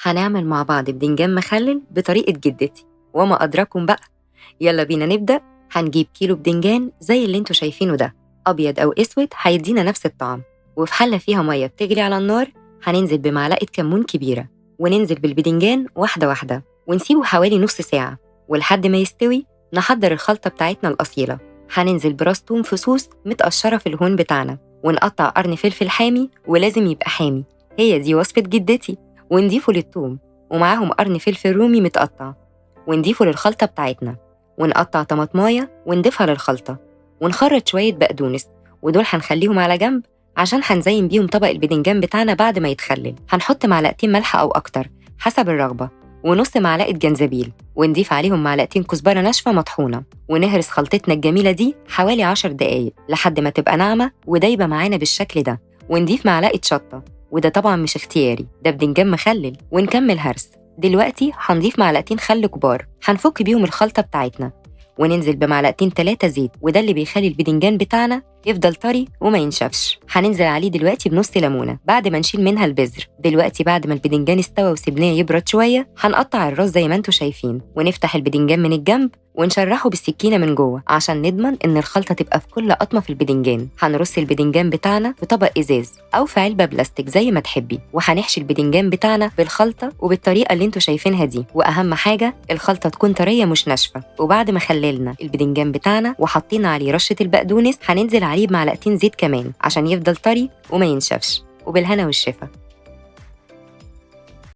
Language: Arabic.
هنعمل مع بعض بدنجان مخلل بطريقة جدتي وما أدراكم بقى. يلا بينا نبدأ. هنجيب كيلو بدنجان زي اللي انتوا شايفينه ده، أبيض أو أسود هيدينا نفس الطعم. وفي حلة فيها مية بتغلي على النار هننزل بمعلقة كمون كبيرة، وننزل بالبدنجان واحدة واحدة ونسيبه حوالي نص ساعة. ولحد ما يستوي نحضر الخلطة بتاعتنا الأصيلة. هننزل براس توم فصوص متقشرة في الهون بتاعنا، ونقطع قرن فلفل حامي ولازم يبقى حامي، هي دي وصفة جدتي. ونضيفه للثوم، ومعاهم قرن فلفل رومي متقطع، ونضيفه للخلطة بتاعتنا. ونقطع طماطماية ونضيفها للخلطة، ونخرط شوية بقدونس، ودول هنخليهم على جنب عشان هنزين بيهم طبق البدنجان بتاعنا بعد ما يتخلل. هنحط معلقتين ملح أو أكتر حسب الرغبة، ونص معلقة جنزبيل، ونضيف عليهم معلقتين كزبرة ناشفة مطحونة، ونهرس خلطتنا الجميلة دي حوالي 10 دقايق لحد ما تبقى ناعمة ودايبة معانا بالشكل ده. ونضيف معلقة شطة، وده طبعا مش اختياري، ده بدنجان مخلل. ونكمل هرس. دلوقتي هنضيف معلقتين خل كبار هنفك بيهم الخلطة بتاعتنا، وننزل بمعلقتين 3 زيت، وده اللي بيخلي البدنجان بتاعنا يفضل طري وما ينشفش. هننزل عليه دلوقتي بنص ليمونة بعد ما نشيل منها البذر. دلوقتي بعد ما البدنجان استوى وسيبناه يبرد شوية هنقطع الراس زي ما انتوا شايفين، ونفتح البدنجان من الجنب ونشرحه بالسكينة من جوه عشان نضمن إن الخلطة تبقى في كل قطمة في البدنجان. هنرص البدنجان بتاعنا في طبق إزاز أو في علبة بلاستيك زي ما تحبي، وهنحشي البدنجان بتاعنا بالخلطة وبالطريقة اللي انتوا شايفينها دي. وأهم حاجة الخلطة تكون طرية مش ناشفة. وبعد ما خللنا البدنجان بتاعنا وحطينا عليه رشة البقدونس هننزل عليه بمعلقتين زيت كمان عشان يفضل طري وما ينشفش. وبالهنا والشفا.